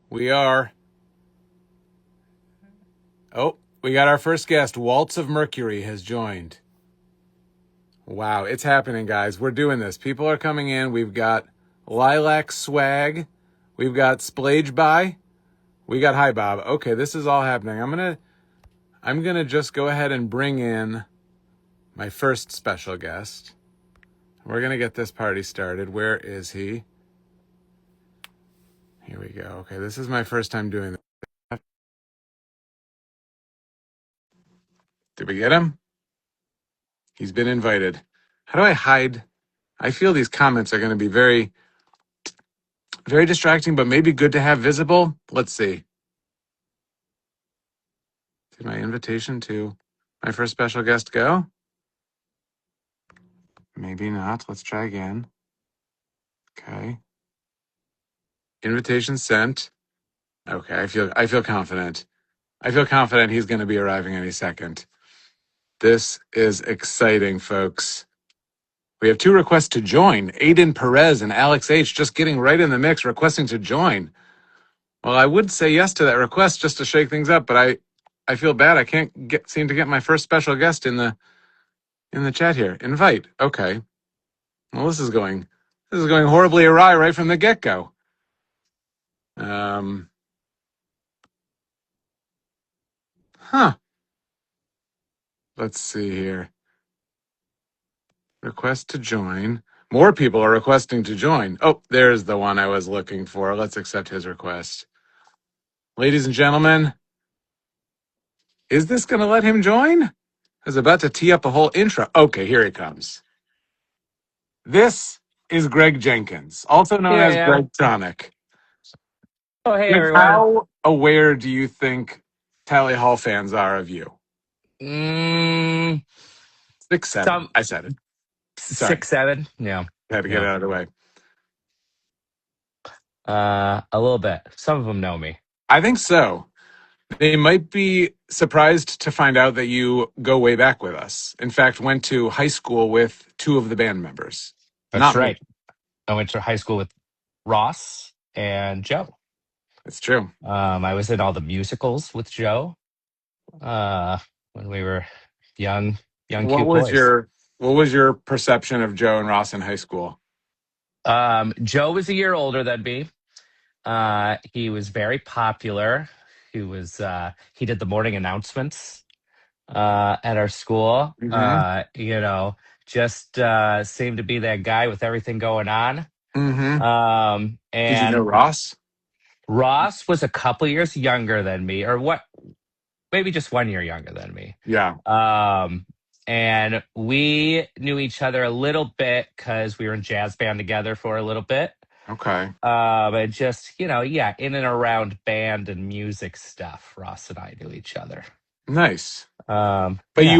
We are. Oh, we got our first guest. Waltz of Mercury has joined. Wow, it's happening, guys. We're doing this. People are coming in. We've got Lilac Swag. We've got Splage By. We got Hi Bob. Okay, this is all happening. I'm gonna just go ahead and bring in my first special guest. We're gonna get this party started. Where is he? Here we go. Okay, this is my first time doing this. Did we get him? He's been invited. How do I hide? I feel these comments are going to be very, very distracting, but maybe good to have visible. Let's see. Did my invitation to my first special guest go? Maybe not. Let's try again. Okay. Invitation sent. Okay, I feel confident. I feel confident he's going to be arriving any second. This is exciting, folks. We have two requests to join. Aiden Perez and Alex H. just getting right in the mix, requesting to join. Well, I would say yes to that request just to shake things up, but I feel bad. I can't seem to get my first special guest in the chat here. Invite. Okay. Well, this is going horribly awry right from the get-go. Huh. Let's see here. Request to join. More people are requesting to join. Oh, there's the one I was looking for. Let's accept his request. Ladies and gentlemen, is this going to let him join? I was about to tee up a whole intro. Okay, here he comes. This is Greg Jenkins, also known Here I as am. Greg Tonic. Oh, hey, Greg, everyone. how aware do you think Tally Hall fans are of you? Mm, 6'7". some I said it. Sorry, 6, 7. Yeah, I had to get yeah. it out of the way. A little bit. Some of them know me. I think so. They might be surprised to find out that you go way back with us. In fact, went to high school with two of the band members. That's Not me. right. I went to high school with Ross and Joe. It's true. I was in all the musicals with Joe uh, when we were young, What cute was boys. your what was your perception of Joe and Ross in high school? Joe was a year older than me. He was very popular. He did the morning announcements at our school. Mm-hmm. Just seemed to be that guy with everything going on. Mm-hmm. Did you know And Ross? Ross was a couple years younger than me, or what? Maybe just 1 year younger than me. Yeah. Um, and we knew each other a little bit because we were in jazz band together for a little bit. Okay. And just, yeah, in and around band and music stuff, Ross and I knew each other. Nice. But Yeah,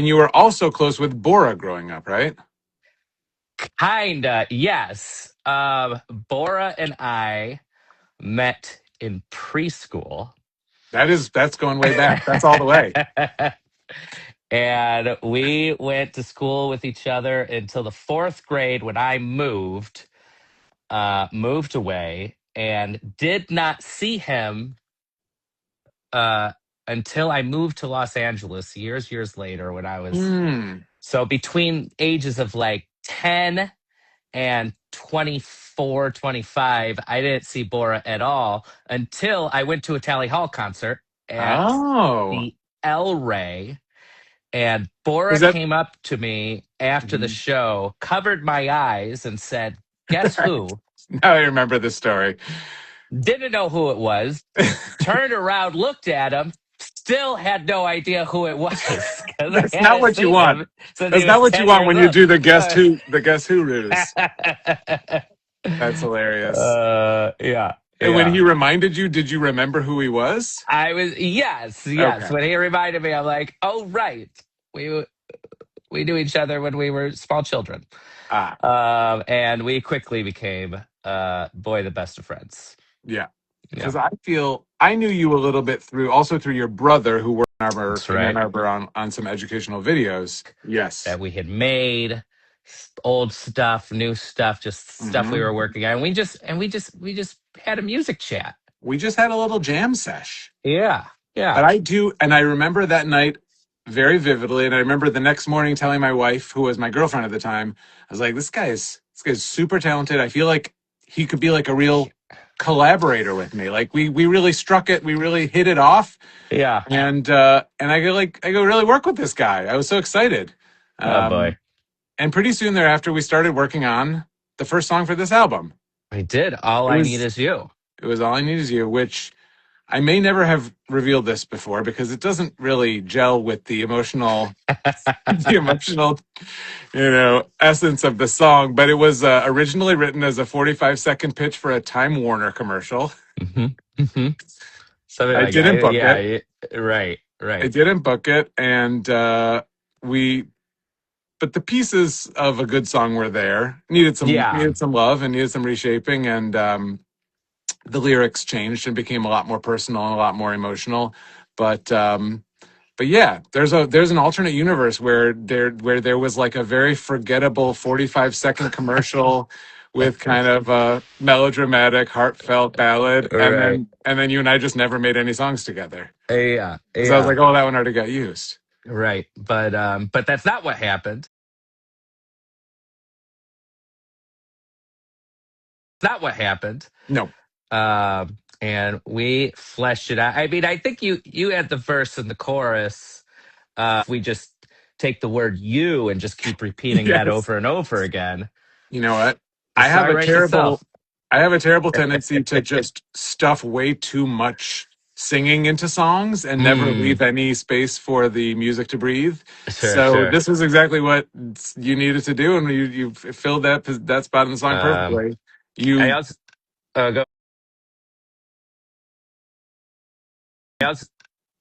you were also close with Bora growing up, right? kinda, yes. Bora and I met in preschool. That's going way back. That's all the way. And we went to school with each other until the fourth grade when I moved away and did not see him uh, until I moved to Los Angeles years later when I was Hmm. so between ages of like 10 and 24, 25, I didn't see Bora at all until I went to a Tally Hall concert at Oh. the El Rey. And Was Bora that came up to me after the Mhm. show, covered my eyes, and said, "Guess who?" Now I remember the story. Didn't know who it was. Turned around, looked at him, still had no idea who it was because I That's not hadn't what you seen want. him since he That's not was what you 10 want years when you old. do the guess who ruse. That's hilarious. Yeah, And when yeah. he reminded you, did you remember who he was? Yes. Okay. When he reminded me, I'm like, oh, right. We we knew each other when we were small children. Ah, And we quickly became, boy, the best of friends. yeah. Yeah, Because I knew you a little bit through your brother who worked that's In Ann right. Arbor on some educational videos. Yes. That we had made old stuff, new stuff, just stuff we Hmm. were working on. We just had a music chat. we just had a little jam sesh. Yeah. But Yeah. I do, and I remember that night very vividly. And I remember the next morning telling my wife, who was my girlfriend at the time, I was like, this guy's super talented. I feel like he could be like a real collaborator with me. Like we really struck it, we really hit it off. Yeah. And I go really work with this guy. I was so excited. Oh boy. And pretty soon thereafter we started working on the first song for this album. I did. All It I Need was Is You. it was All I Need Is You, which I may never have revealed this before because it doesn't really gel with the emotional the emotional essence of the song, but it was originally written as a 45-second pitch for a Time Warner commercial. Hmm. Hmm. Something I like that. didn't book Yeah. it. Right. I Right. didn't book it, and we. But the pieces of a good song were there. Yeah. Needed some love and needed some reshaping, and the lyrics changed and became a lot more personal and a lot more emotional. But but yeah, there's an alternate universe where there was like a very forgettable 45-second commercial with kind of a melodramatic, heartfelt ballad, and Right. then you and I just never made any songs together Yeah. because I was Yeah. like, oh, that one already got used. Right. But that's not what happened. Not what happened. No, And we fleshed it out. I mean, I think you had the verse and the chorus. If we just take the word "you" and just keep repeating that yes, over and over again, you know what? the I have song a writes terrible itself. I have a terrible tendency to just stuff way too much singing into songs and never Mm, leave any space for the music to breathe. sure, So sure. this was exactly what you needed to do, and you filled that spot in the song Um, perfectly. I You, also go. I also,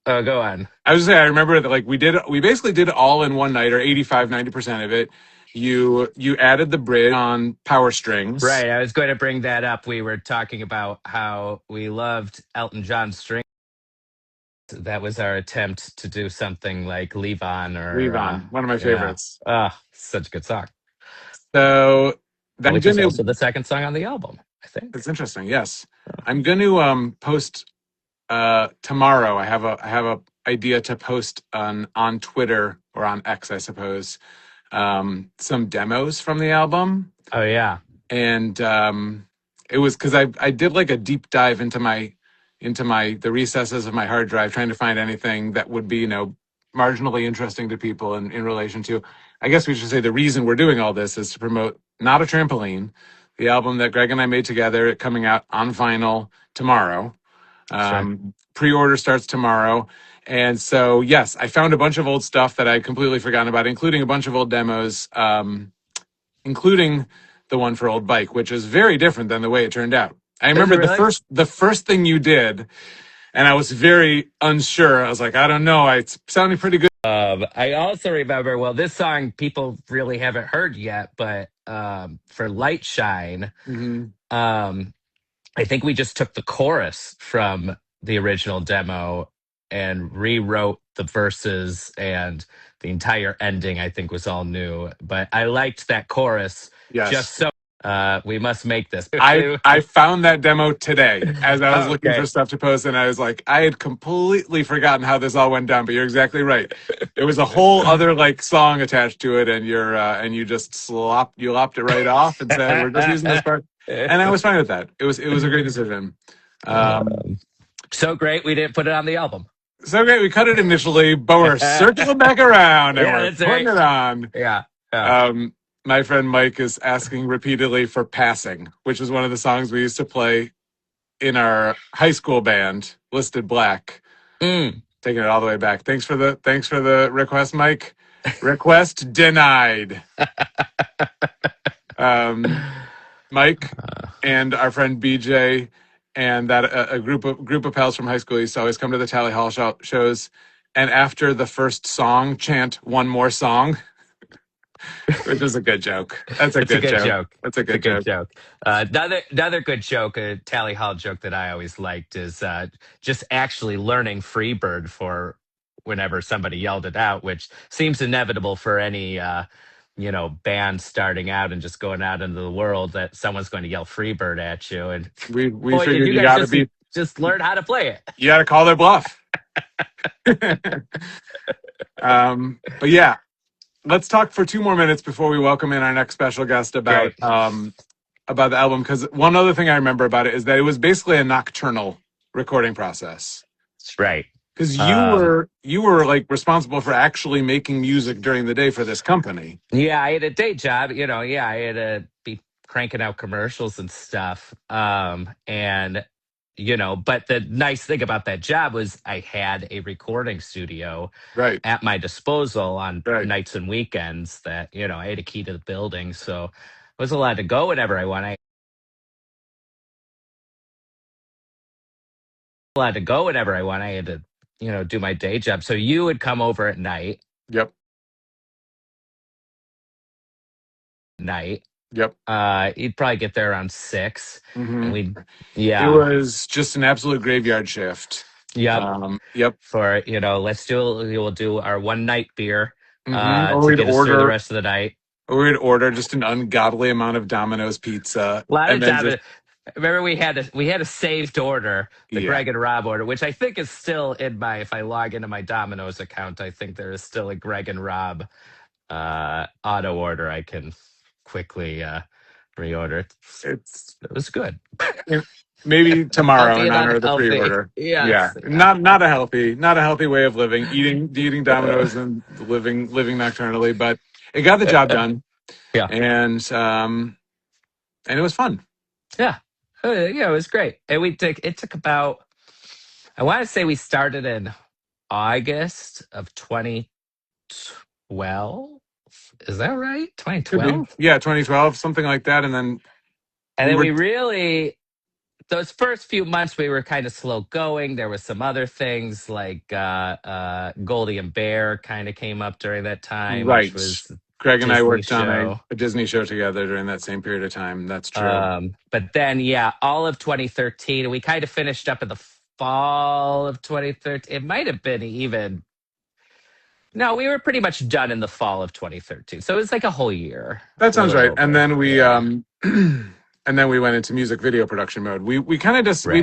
go on. I was just saying, I remember that like we basically did it all in one night, or 85-90% of it. You added the bridge on power strings. Right, I was going to bring that up. We were talking about how we loved Elton John string. That was our attempt to do something like "Leave On" Leave or on, one of my yeah. favorites. Such a good song. So I'm Which is gonna. also the second song on the album, I think. It's interesting. Yes, I'm going to post tomorrow. I have a idea to post on Twitter or on X, I suppose, some demos from the album. Oh yeah, And it was because I did like a deep dive into my the recesses of my hard drive, trying to find anything that would be marginally interesting to people in relation to, I guess we should say, the reason we're doing all this is to promote Not a Trampoline, the album that Greg and I made together, coming out on vinyl tomorrow. sure. Pre-order starts tomorrow. And so, yes, I found a bunch of old stuff that I'd completely forgotten about, including a bunch of old demos, including the one for Old Bike, which is very different than the way it turned out. I Is it remember the really? first thing you did, and I was very unsure. I was like, I don't know. It's sounding pretty good. I also remember. Well, this song people really haven't heard yet, but for "Light Shine," Hmm. um, I think we just took the chorus from the original demo and rewrote the verses, and the entire ending I think was all new. But I liked that chorus Yes. just so we must make this. I found that demo today as I was looking for Okay. stuff to post, and I was like, I had completely forgotten how this all went down. But you're exactly right. There was a whole other like song attached to it, and you just lopped it right off and said, we're just using this part, and I was fine with that. It was a great decision. Um, Um, so great we didn't put it on the album. so great. We cut it initially, but we're circling back around and Yeah, we're that's putting right. it on. Yeah, yeah. Um, my friend Mike is asking repeatedly for "Passing," which is one of the songs we used to play in our high school band, Listed Black. Mm. Taking it all the way back. Thanks for the request, Mike. Request denied. Um, Mike and our friend BJ and that a group of pals from high school used to always come to the Tally Hall shows, and after the first song, chant "one more song," which is a good joke. That's a It's a good good joke. joke. That's a It's a good good joke. joke. Another good joke, a Tally Hall joke that I always liked is just actually learning Freebird for whenever somebody yelled it out, which seems inevitable for any band starting out and just going out into the world that someone's going to yell Freebird at you. And We boy, did figured you you guys got to just be. just learn how to play it. You got to call their bluff. But yeah, let's talk for 2 more minutes before we welcome in our next special guest Great. about the album. Because one other thing I remember about it is that it was basically a nocturnal recording process. That's right. Because Um, you were like responsible for actually making music during the day for this company. yeah, I had a day job, yeah, I had to be cranking out commercials and stuff. And but the nice thing about that job was I had a recording studio Right, at my disposal on right. nights and weekends that, I had a key to the building. So I was allowed to go whenever I want. I allowed to go whenever I want. I had to, do my day job. So you would come over at Yep, night. yep. You'd probably get there around 6 and Hmm. we'd, It yeah, was just an absolute graveyard shift. yep. Yep. For, we'll do our one night beer, Or to get us through the rest of the night. we'd order just an ungodly amount of Domino's pizza, A lot and of then time. just Remember, we had a saved order, the yeah, Greg and Rob order, which I think is still in my. If I log into my Domino's account, I think there is still a Greg and Rob auto order. I can quickly reorder. it's It was good. it, maybe tomorrow Healthy in and honor of the unhealthy. pre-order. Yeah, Yes. Yeah. not a healthy way of living, eating Domino's and living nocturnally, but it got the job done, Yeah. and it was fun. Yeah. Yeah, it was great. And it took about, I want to say we started in August of 2012. Is that right? Could be 2012? yeah, 2012, something like that, and then And we then were those first few months, we were kind of slow going. There was some other things like Goldie and Bear kind of came up during that time, which right. was Craig and I Disney worked on show. a Disney show together during that same period of time. That's true. But then, yeah, all of 2013, we kind of finished up in the fall of 2013. It might have been even, no, we were pretty much done in the fall of 2013. So it was like a whole year, That a sounds little right. And over. then we Yeah. and then we went into music video production mode. We kind of just Right.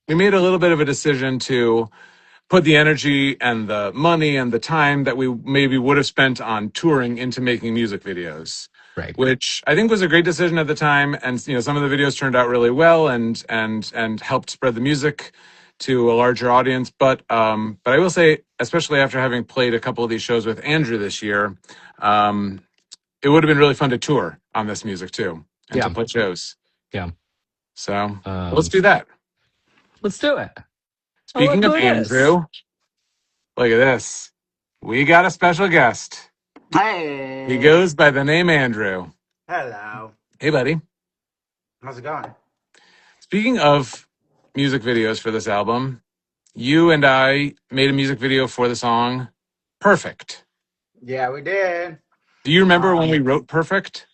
we made a little bit of a decision to put the energy and the money and the time that we maybe would have spent on touring into making music videos, Right. which I think was a great decision at the time. And some of the videos turned out really well and helped spread the music to a larger audience. But I will say, especially after having played a couple of these shows with Andrew this year, um, it would have been really fun to tour on this music too and to Yeah. play shows. Yeah. So let's Um, do that. let's do it. Oh, look Speaking of who it is. Andrew, look at this. We got a special guest. He Hey, goes by the name Andrew. hello. Hey, buddy. How's it going? Speaking of music videos for this album, you and I made a music video for the song Perfect. Yeah, we did. Do you remember when we Um, wrote Perfect?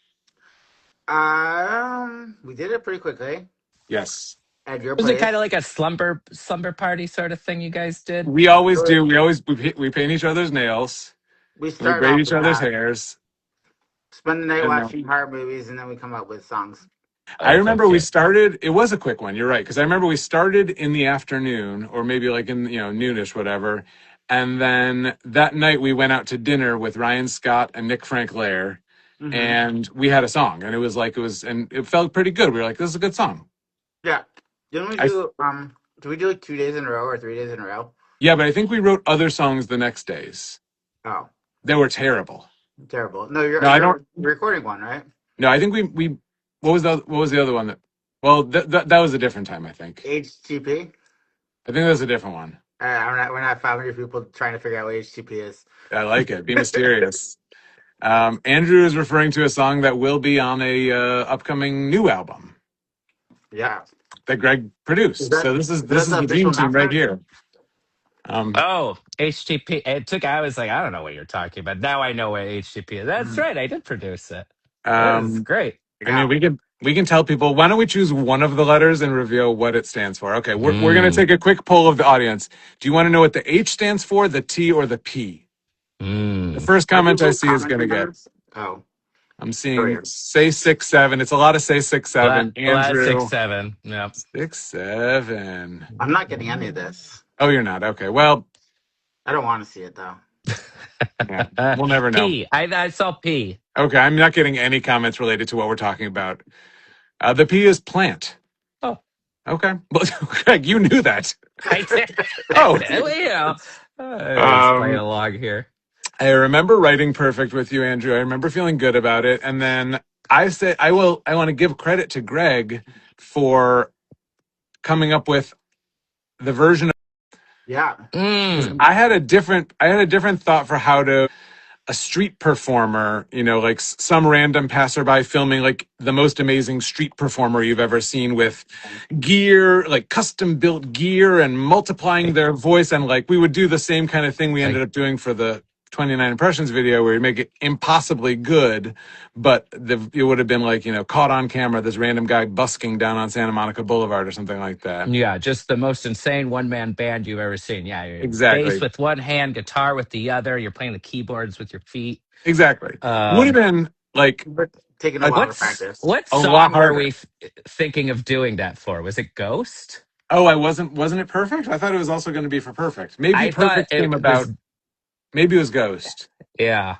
we did it pretty quickly Yes. at your Was it kind place. of like a slumber party sort of thing you guys did? We It always do. was- We paint each other's nails. We And we started braid off each with other's that. hairs. Spend the night And watching horror movies, and then we come up with songs. I Oh, so remember we cute. started, it was a quick one, you're right, because I remember we started in the afternoon or maybe like in, noonish, whatever. And then that night we went out to dinner with Ryan Scott and Nick Frank Lair, Mm-hmm. and we had a song, and and it felt pretty good. We were like, this is a good song. Yeah. Didn't we I, did we do like 2 days in a row or 3 days in a row? yeah, but I think we wrote other songs the next days. Oh, They were terrible. terrible. No, you're No, I don't, you're recording one, right? no, I think what was the other one well, that was a different time, I think. HTTP. I think that was a different one. We're not 500 people trying to figure out what HTTP is. I like it. Be mysterious. Andrew is referring to a song that will be on a upcoming new album Yeah. that Greg Is produced. that So this is that is the the official dream team right announcement? here. Um, Oh, HTTP. I was like, I don't know what you're talking about. Now I know what HTTP is. That's Mhm. right. I did produce it. That was um, great. I mean, Yeah. we can tell people. Why don't we choose one of the letters and reveal what it stands for? Okay, we're gonna Mm, take a quick poll of the audience. Do you want to know what the H stands for, the T, or the P? The mm. first Are comment I people see is gonna commenting on get. this? Oh. I'm seeing say 6'7". It's a lot of say 6'7". A lot of Andrew 6'7". Yeah. 6'7". I'm not getting any of this. Oh, you're not. Okay. Well, I don't want to see it though. yeah, we'll never know. P. I saw P. Okay, I'm not getting any comments related to what we're talking about. The P is plant. Oh, Okay. Well, Greg, you knew that. I did. Oh. It's playing along here. I remember writing perfect with you, Andrew. I remember feeling good about it. And then I said, I want to give credit to Greg for coming up with the version of, Yeah. I had a different thought for how to a street performer, like some random passerby filming like the most amazing street performer you've ever seen with gear, like custom built gear and multiplying their voice. And like we would do the same kind of thing we ended up doing for the 29 impressions video where you make it impossibly good, but it would have been like, caught on camera, this random guy busking down on Santa Monica Boulevard or something like that. Yeah, just the most insane one-man band you've ever seen. Yeah, Exactly. bass with one hand, guitar with the other. You're playing the keyboards with your feet. Exactly. Would have been like taking a lot of practice. What a song lot were harder. we thinking of doing that for? Was it Ghost? Oh, wasn't it Perfect? I thought it was also going to be for Perfect. Maybe I Perfect thought came about. Maybe it was Ghost. Yeah.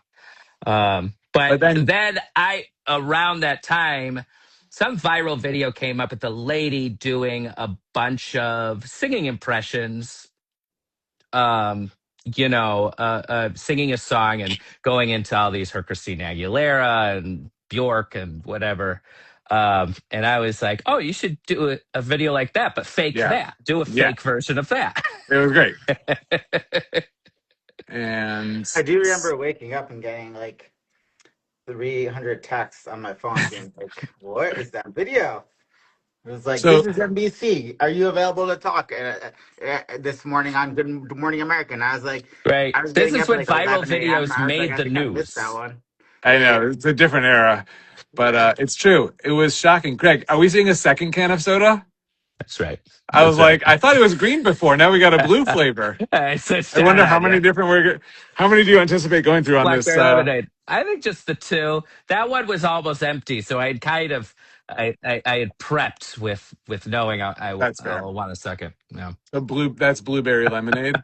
But then around that time, some viral video came up with the lady doing a bunch of singing impressions, singing a song and going into all these her Christina Aguilera and Bjork and whatever. And I was like, oh, you should do a video like that, but fake that. Do a fake version of that. It was great. And I do remember waking up and getting like 300 texts on my phone being like, what is that video? It was like, this is NBC. Are you available to talk this morning on Good Morning America? And I was like, right. I was This getting is up when like viral 11 a.m. videos I was made like, I the think I missed news. that one. I know it's a different era, but it's true. It was shocking. Greg, are we seeing a second can of soda? That's right. I was like, I thought it was green before. Now we got a blue flavor. I wonder how many how many do you anticipate going through on this? Lemonade. I think just the two. That one was almost empty, so I kind of I had prepped with knowing I'll want a second. Yeah. That's blueberry lemonade.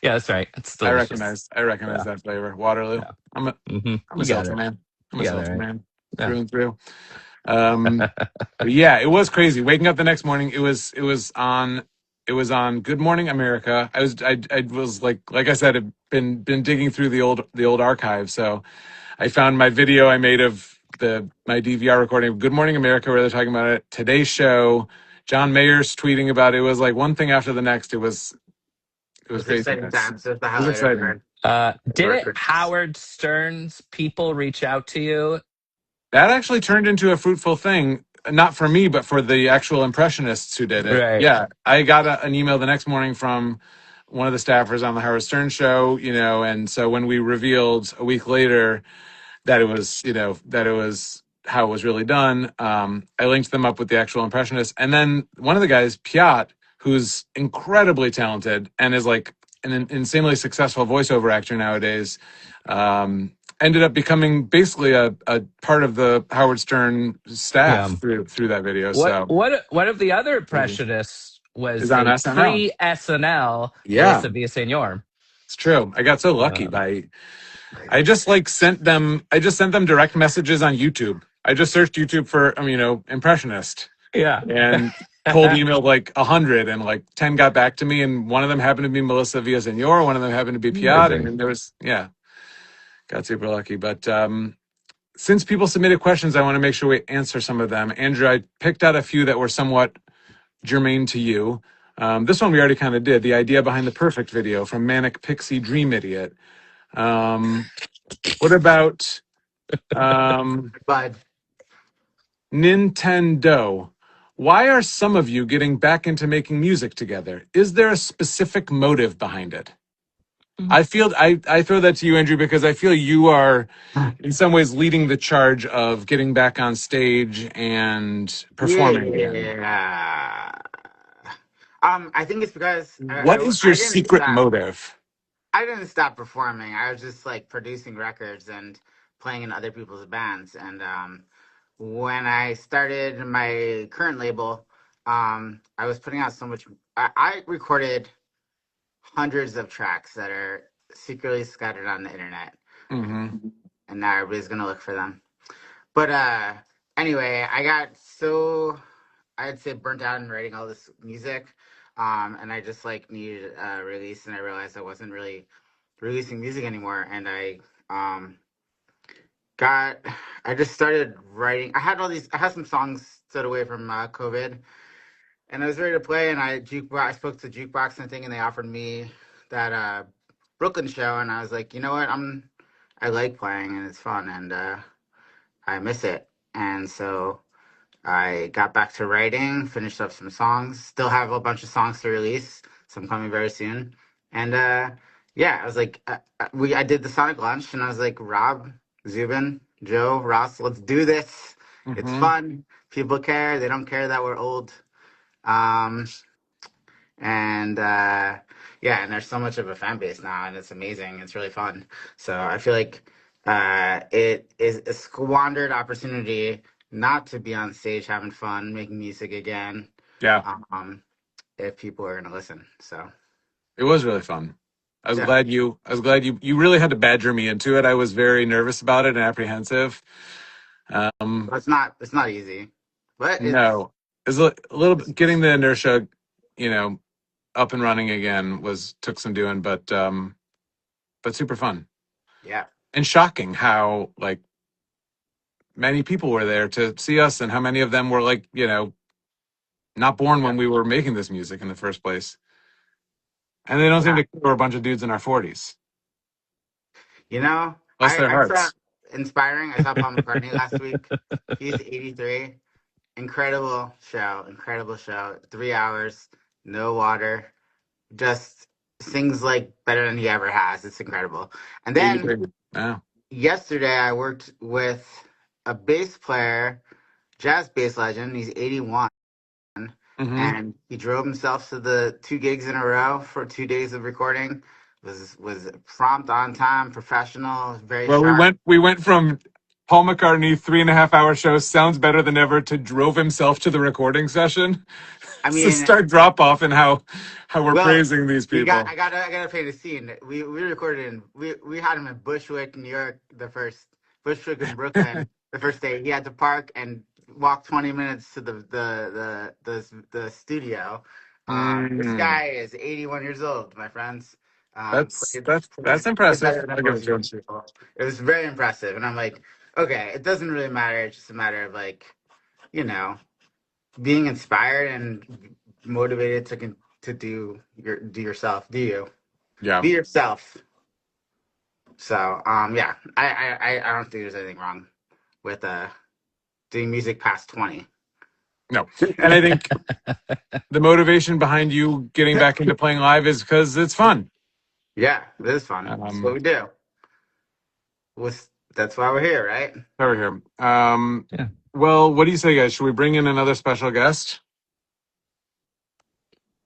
Yeah, that's right. It's delicious. I recognize that flavor. Waterloo. Yeah. I'm a seltzer man. I'm a seltzer man through and through. Yeah, it was crazy. Waking up the next morning, it was on Good Morning America. I was like I said, I've been digging through the old archive. So I found my video I made of my DVR recording of Good Morning America where they're talking about it. Today's Show, John Mayer's tweeting about it. It was like one thing after the next. It was exciting times. It was exciting. Did Howard Stern's people reach out to you? That actually turned into a fruitful thing, not for me, but for the actual impressionists who did it. Right. Yeah, I got an email the next morning from one of the staffers on the Howard Stern show, and so when we revealed a week later that it was, how it was really done, I linked them up with the actual impressionists. And then one of the guys, Piat, who's incredibly talented and is like an insanely successful voiceover actor nowadays, ended up becoming basically a part of the Howard Stern staff through that video. One of the other impressionists was on a SNL. pre-SNL Melissa Villaseñor. It's true. I got so lucky I just sent them direct messages on YouTube. I just searched YouTube for impressionist. Yeah. And cold emailed like 100 and like 10 got back to me, and one of them happened to be Melissa Villaseñor, one of them happened to be Piat, and there was got super lucky. But since people submitted questions, I want to make sure we answer some of them. Andrew, I picked out a few that were somewhat germane to you. This one we already kind of did. The idea behind the perfect video from Manic Pixie Dream Idiot. What about Nintendo? Why are some of you getting back into making music together? Is there a specific motive behind it? I feel I throw that to you, Andrew, because I feel you are in some ways leading the charge of getting back on stage and performing. Yeah. I think it's because what is your secret motive? I didn't stop performing. I was just like producing records and playing in other people's bands. And when I started my current label, I was putting out so much. I recorded hundreds of tracks that are secretly scattered on the internet, Mm-hmm. and now everybody's gonna look for them. But anyway, I got so I'd say burnt out in writing all this music, and I just like needed a release, and I realized I wasn't really releasing music anymore, and um got I just started writing. I had some songs set away from COVID, and I was ready to play. And I spoke to Jukebox and thing, and they offered me that Brooklyn show, and I was like, you know what, I like playing and it's fun, and I miss it, and so I got back to writing, finished up some songs, still have a bunch of songs to release, some coming very soon. And yeah, I was like, I did the Sonic launch, and I was like, Rob, Zubin, Joe, Ross, let's do this. It's Mm-hmm. fun. People care. They don't care that we're old. Um, and yeah, and there's so much of a fan base now, and it's amazing. It's really fun. So I feel like it is a squandered opportunity not to be on stage having fun, making music again. Yeah, Um, if people are gonna listen, so it was really fun. yeah, I was glad you really had to badger me into it. I was very nervous about it and apprehensive. Um, but it's not easy, but it's no, it was a little bit getting the inertia, you know, up and running again was took some doing, but super fun yeah, and shocking how like many people were there to see us and how many of them were like, not born yeah. when we were making this music in the first place. And they don't seem Yeah. to care we're a bunch of dudes in our 40s. You know, Bless their I saw hearts. inspiring. I saw Paul McCartney last week. He's 83. Incredible show. 3 hours, no water, just sings like better than he ever has. It's incredible. And then 83. Yeah. yesterday, I worked with a bass player, jazz bass legend. He's 81, Hmm. and he drove himself to the 2 gigs in a row for 2 days of recording. Was prompt, on time, professional, very Well, sharp. we went from Paul McCartney 3.5 hour show sounds better than ever to drove himself to the recording session. I It's a mean, stark drop off in how we're well, praising these we got. people. I gotta paint the scene. We recorded in. We had him in Bushwick, New York. The first Bushwick in Brooklyn. The first day he had to park and walk 20 minutes to the studio. This Mm, guy is 81 years old, my friends. that's Played, that's plays, that's plays impressive. better than I'll give it most to him. young people. It was very impressive, and I'm like, okay, it doesn't really matter. It's just a matter of like, you know, being inspired and motivated to do yourself. Yeah. Be yourself. So yeah, I don't think there's anything wrong with doing music past 20. No. And I think the motivation behind you getting back into playing live is because it's fun. Yeah, it is fun. That's what Um, we do. That's why we're here, right? over here. Yeah. Well, what do you say, guys? Should we bring in another special guest?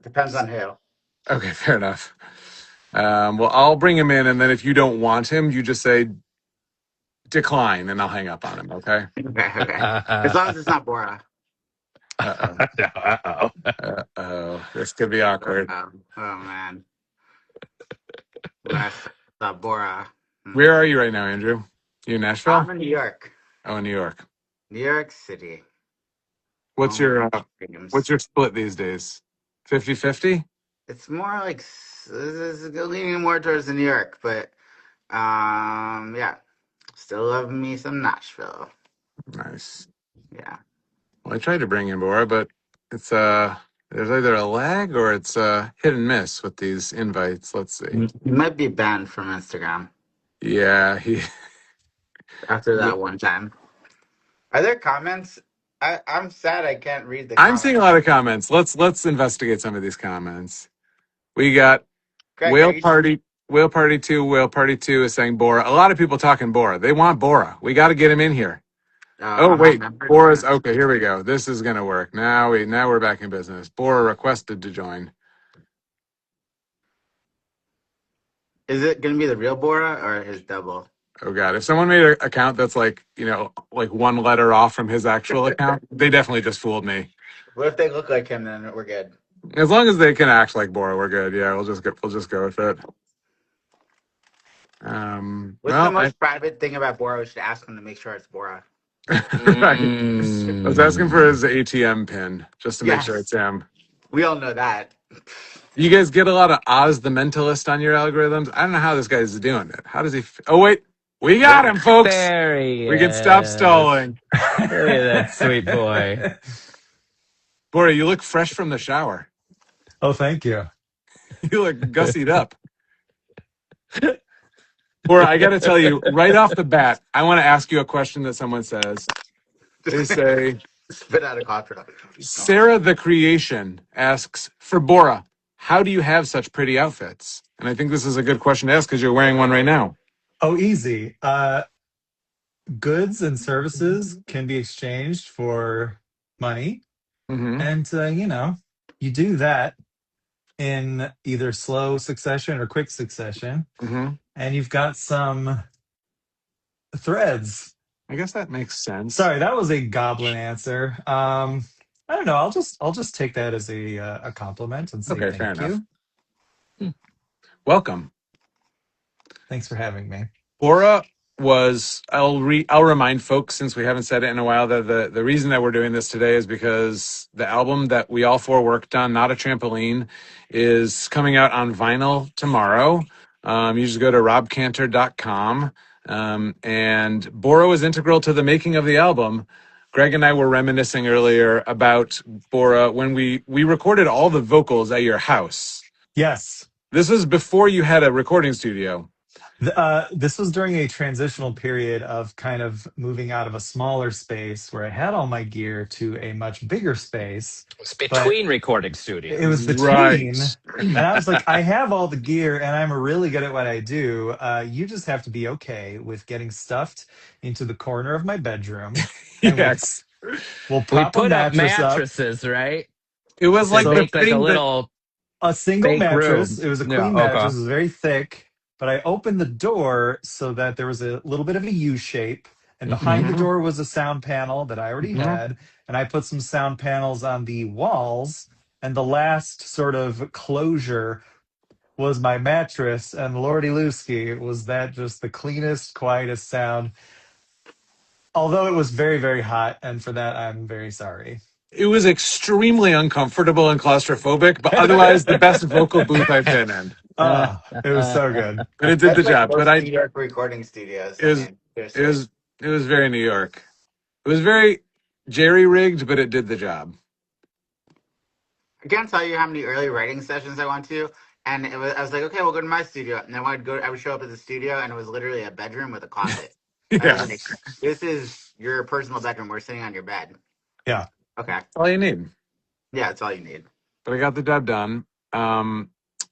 Depends on who. Okay, fair enough. Well, I'll bring him in, and then if you don't want him, you just say decline, and I'll hang up on him. Okay. Okay, okay. As long as it's not Bora. Uh oh. Uh-oh. Oh, this could be awkward. Oh man, last Bora. Where are you right now, Andrew? You in Nashville? I'm in New York, Oh, in New York. New York City, What's home of your what's dreams. your split these days? 50-50? It's more like it's leaning more towards the New York, but yeah, still love me some Nashville. Nice. Yeah, Well, I tried to bring in Bora, but it's there's either a lag or it's hit and miss with these invites. Let's see. he might be banned from Instagram Yeah, he. after that one time. Are there comments? I'm sad I can't read the I'm seeing a comments. lot of comments. Let's investigate some of these comments. We got Greg, are Whale you? Party. Whale Party 2, Whale Party 2 is saying Bora. A lot of people talking Bora. They want Bora. We got to get him in here. Oh I'm not wait, member Bora's join. okay. Here we go. This is gonna work. Now we're back in business. Bora requested to join. Is it gonna be the real Bora or his double? Oh God! If someone made an account that's like like one letter off from his actual account, they definitely just fooled me. What if they look like him? Then we're good. As long as they can act like Bora, we're good. Yeah, we'll just go with it. What's the Well, most private thing about Bora? We should ask him to make sure it's Bora. right. I was asking for his ATM pin just to make sure Yes, it's him. we all know that. You guys get a lot of Oz the Mentalist on your algorithms. I don't know how this guy's doing it. How does he? Oh wait, we got Yep. him, folks. There he We can stop is. stalling. Look at that sweet boy. Bora, you look fresh from the shower. Oh, thank you. You look gussied up. Bora, I got to tell you right off the bat, I want to ask you a question that someone says. They say, Spit out a cocktail. Sarah the Creation asks, for Bora, how do you have such pretty outfits? And I think this is a good question to ask because you're wearing one right now. Oh, easy. Goods and services can be exchanged for money. Mm-hmm. And, you do that in either slow succession or quick succession. Mm-hmm. And you've got some threads. I guess that makes sense. Sorry, that was a goblin answer. I don't know. I'll just take that as a compliment and say Okay, fair thank enough. you. Welcome. Thanks for having me. Bora was I'll remind folks since we haven't said it in a while that the reason that we're doing this today is because the album that we all four worked on, Not a Trampoline, is coming out on vinyl tomorrow. You just go to robcantor.com. And Bora was integral to the making of the album. Greg and I were reminiscing earlier about Bora when we recorded all the vocals at your house. Yes. This was before you had a recording studio. This was during a transitional period of kind of moving out of a smaller space where I had all my gear to a much bigger space. It's But between recording it was studios. between, Right. and I was like, I have all the gear and I'm really good at what I do. You just have to be okay with getting stuffed into the corner of my bedroom, and Yes. we'll We prop a put up mattress up. mattresses, right? It was To like the So make like a thing that little a single fake mattress. room. It was a Yeah, queen okay. mattress. It was very thick, but I opened the door so that there was a little bit of a U shape. And behind the Mhm. door was a sound panel that I already Mhm. had. And I put some sound panels on the walls. And the last sort of closure was my mattress. And Lordy Lewski, was that just the cleanest, quietest sound? Although it was very, very hot. And for that, I'm very sorry. It was extremely uncomfortable and claustrophobic, but otherwise the best vocal booth I've been in. It was so good. And it did the That's like job. But most New York recording studios. it I was mean, it seriously. was it was very New York. It was very jerry rigged, but it did the job. I can't tell you how many early writing sessions I went to, and I was like, okay, we'll go to my studio, and then I would show up at the studio, and it was literally a bedroom with a closet. I was Yeah. like, this is your personal bedroom. We're sitting on your bed. Yeah. Okay, That's all you need. yeah, that's all you need. But I got the job done.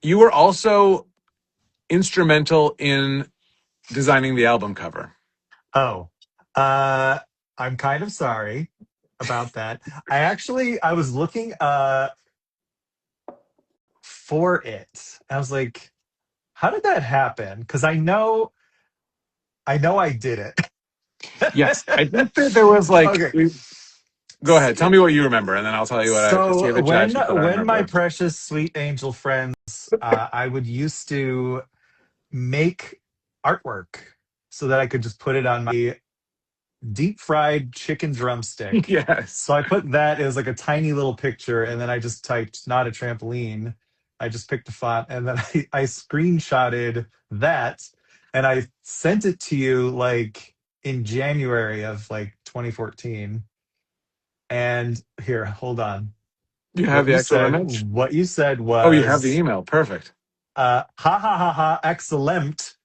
You were also instrumental in designing the album cover. Oh, I'm kind of sorry about that. I was looking for it. I was like, how did that happen? Because I know I did it. Yes, I think that there was like. Okay. Go ahead. Tell me what you remember, and then I'll tell you what I see if So it jives with what I when my remember. precious sweet angel friends, I would used to make artwork so that I could just put it on my deep fried chicken drumstick. Yes. So I put that as like a tiny little picture, and then I just typed "not a trampoline." I just picked a font, and then I screenshotted that, and I sent it to you like in January of like 2014. And here, hold on. You have the actual image? What you said Oh, you have the was, email. Perfect. ha ha ha ha, excellent, Oh,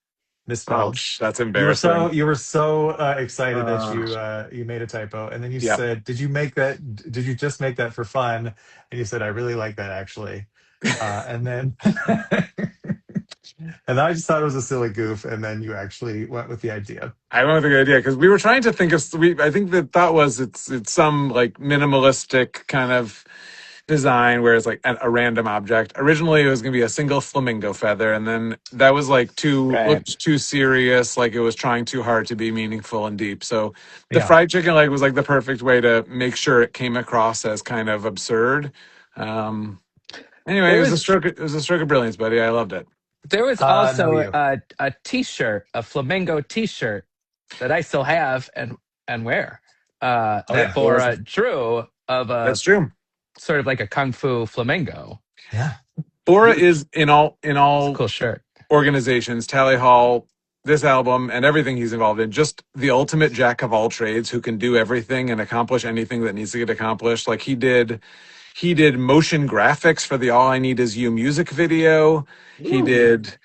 misspelled. that's embarrassing. You were so excited that Uh, you made a typo, and then you yeah. said, "Did you make that? Did you just make that for fun?" And you said, "I really like that actually." And then and I just thought it was a silly goof, and then you actually went with the idea. I went with a good idea because we were trying to think of. I think the thought was it's some like minimalistic kind of design where it's like a random object. Originally, it was going to be a single flamingo feather, and then that was like Right. looked too serious, like it was trying too hard to be meaningful and deep. So the Yeah. fried chicken leg was like the perfect way to make sure it came across as kind of absurd. Anyway, There it was a was stroke. It was a stroke of brilliance, buddy. I loved it. there was No, also you. a T-shirt, a flamingo T-shirt that I still have and wear. Oh That yeah. Bora drew of a That's true. sort of like a kung fu flamingo. Yeah. Bora is in It's a all cool shirt. organizations, Tally Hall, this album, and everything he's involved in, just the ultimate jack of all trades who can do everything and accomplish anything that needs to get accomplished. Like he did motion graphics for the All I Need Is You music video. He Ooh. did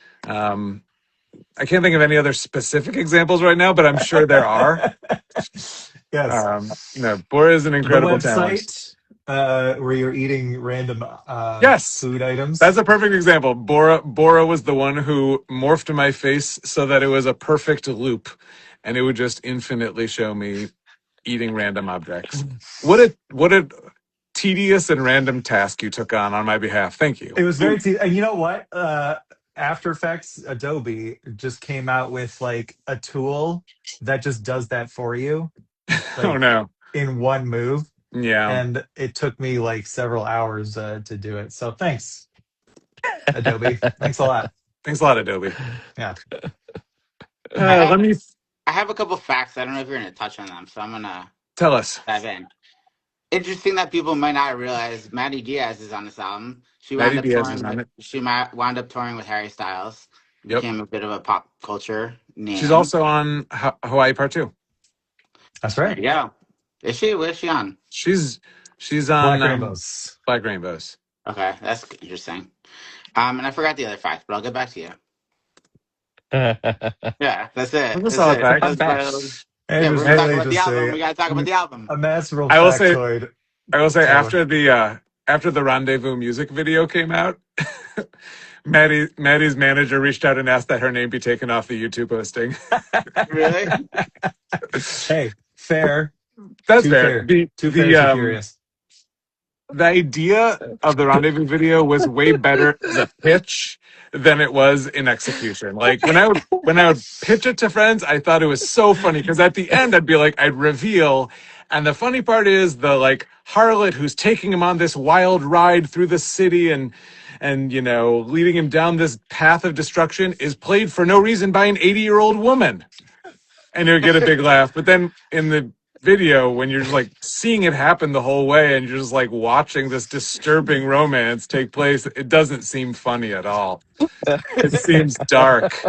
I can't think of any other specific examples right now, but I'm sure there are. Yes. Bora is an The incredible talent. website where you're eating random Yes. food items. That's a perfect example. Bora was the one who morphed my face so that it was a perfect loop, and it would just infinitely show me eating random objects. What a tedious and random task you took on my behalf. Thank you. It was very and you know what? After Effects Adobe just came out with like a tool that just does that for you, Oh like no. in one move. Yeah. And it took me like several hours to do it. So thanks, Adobe. Thanks a lot. Thanks a lot, Adobe. Yeah. I have Let me I have a couple facts. I don't know if you're gonna touch on them, so I'm gonna tell us. dive in. Interesting that people might not realize Maddie Diaz is on this album. She wound Maddie up Diaz is touring on with it. wound up touring with Harry Styles. Yep. Became a bit of a pop culture She's name. also on Hawaii Part 2. That's There right. you go. Is she? What is she on? She's on Black Rainbows. Black Rainbows. Okay, that's interesting. And I forgot the other fact, but I'll get back to you. Fun Yeah, that's it. That's a That's solid it. fact. And Yeah, we're just gonna talk really about the just album. We gotta talk about the album. a masterful I will say factoid. So after the Rendezvous music video came out, Maddie's manager reached out and asked that her name be taken off the YouTube posting. Really? hey, fair. That's Too fair. fair. Too fair, too furious. The idea of the Rendezvous video was way better as a pitch than it was in execution. Like when I would pitch it to friends, I thought it was so funny because at the end I'd reveal, and the funny part is the like harlot who's taking him on this wild ride through the city and leading him down this path of destruction is played for no reason by an 80-year-old woman, and it would get a big laugh. But then in the video, when you're just like seeing it happen the whole way and you're just like watching this disturbing romance take place, it doesn't seem funny at all. It seems dark.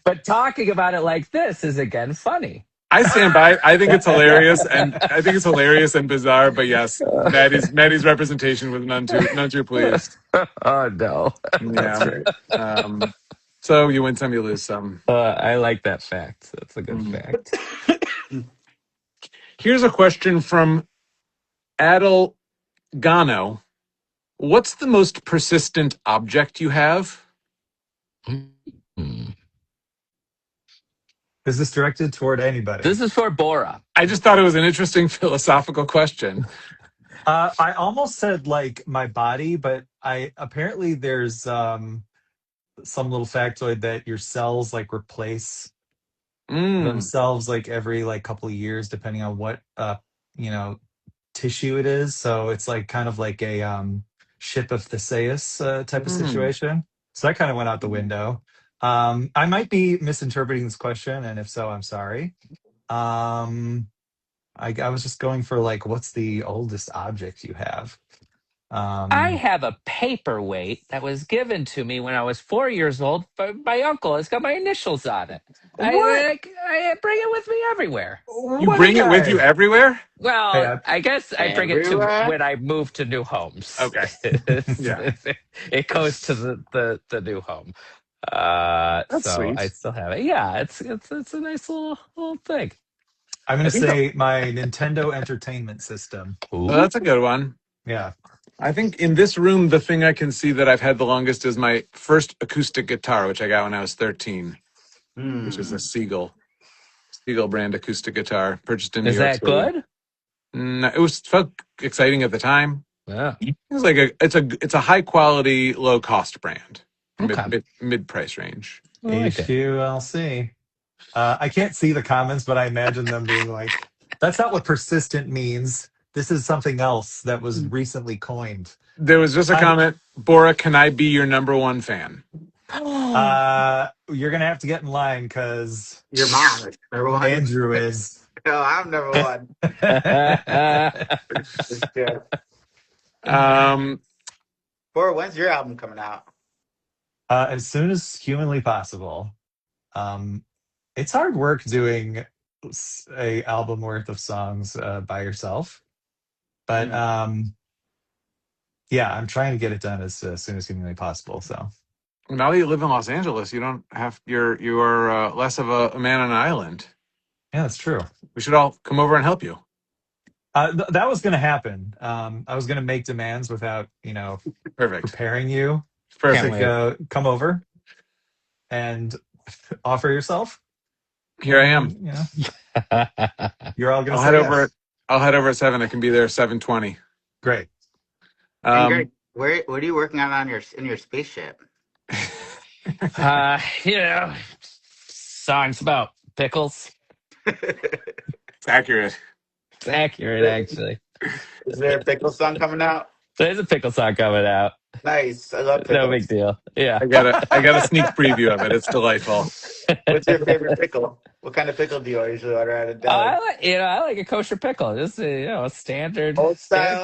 But talking about it like this is again funny. I stand by. I think it's hilarious, and bizarre. But yes, Maddie's representation was none too pleased. Oh no. That's Yeah. right. So you win some, you lose some. I like that fact. That's a good Mm. fact. Here's a question from Adel Gano. What's the most persistent object you have? Hmm. Is this directed toward anybody? This is for Bora. I just thought it was an interesting philosophical question. I almost said like my body, but I apparently there's some little factoid that your cells like replace Mm. themselves like every like couple of years, depending on what you know tissue it is. So it's like kind of like a ship of Theseus type of Mm. situation. So that kind of went out the window. I might be misinterpreting this question, and if so, I'm sorry. I was just going for like, what's the oldest object you have? I Um, have a paperweight that was given to me when I was 4 years old by my uncle. It's got my initials on it. What? I bring it with me everywhere. You what a bring it with you guy! everywhere? Hey, Well, I guess I bring it to Everywhere? when I move to new homes. Okay. Yeah. It goes to the new home. That's So I sweet. still have it. Yeah, it's a nice little thing. I'm I gonna think say my Nintendo Entertainment System. Ooh. that's a good one. Yeah. I think in this room, the thing I can see that I've had the longest is my first acoustic guitar, which I got when I was 13, which is a Seagull brand acoustic guitar purchased in New Is York that City. good? No, it was felt exciting at the time. Yeah. It was like it's a high quality, low cost brand, Okay. mid price range. I like it. HULC. I can't see the comments, but I imagine them being like, "That's not what persistent means. This is something else that was recently coined." There was just a I comment, Bora, can I be your number one fan? You're gonna have to get in line because Your mom is number one. Andrew is. No, I'm number one. Just kidding. Um, Bora, when's your album coming out? As soon as humanly possible. Um, it's hard work doing a album worth of songs by yourself, but Mm. yeah, I'm trying to get it done as soon as humanly possible. So now that you live in Los Angeles, you don't have you are less of a man on an island. yeah, that's true. We should all come over and help you. That was going to happen. I was going to make demands without, Perfect. preparing you Can't to Perfect. wait. come over and offer yourself, Here I and am. you're all going I'll to head say over. yes. I'll head over at 7. I can be there 7:20. Great. And Greg, Um, what are you working on your spaceship? You know, songs about pickles. it's accurate. It's accurate, actually. Is there a pickle song coming out? There's a pickle song coming out. Nice. I love No big pickles. deal. Yeah. I got a sneak preview of it. It's delightful. What's your favorite pickle? What kind of pickle do you usually order at a deli? I like a kosher pickle. Just a Old standard style?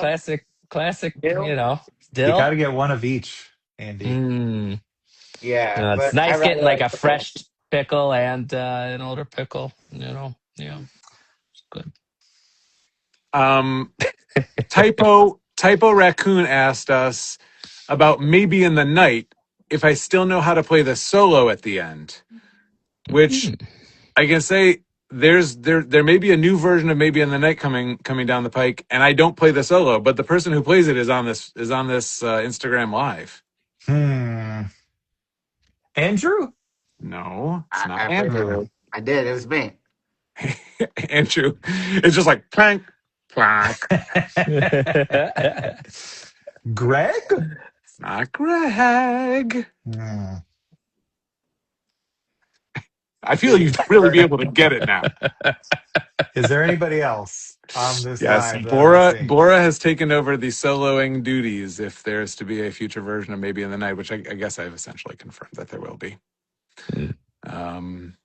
classic. Dill? You got Dill. to get one of each, Andy. Mm. Yeah, It's but I nice rather getting like like a pickle. fresh pickle and an older pickle. Yeah, it's good. Um, Typo Raccoon asked us about maybe in the night if I still know how to play the solo at the end, which Mm. I can say there may be a new version of maybe in the night coming down the pike, and I don't play the solo, but the person who plays it is on this Instagram live. Andrew? No, it's not I played it. Hmm. Andrew. I did. It was me. Andrew, it's just like plank, plank. Greg? It's not Greg. Hmm. I feel you'd really be able to get it now. Is there anybody else on this Yes, live that I'm missing? Bora has taken over the soloing duties if there's to be a future version of Maybe in the Night, which I guess I've essentially confirmed that there will be. Um,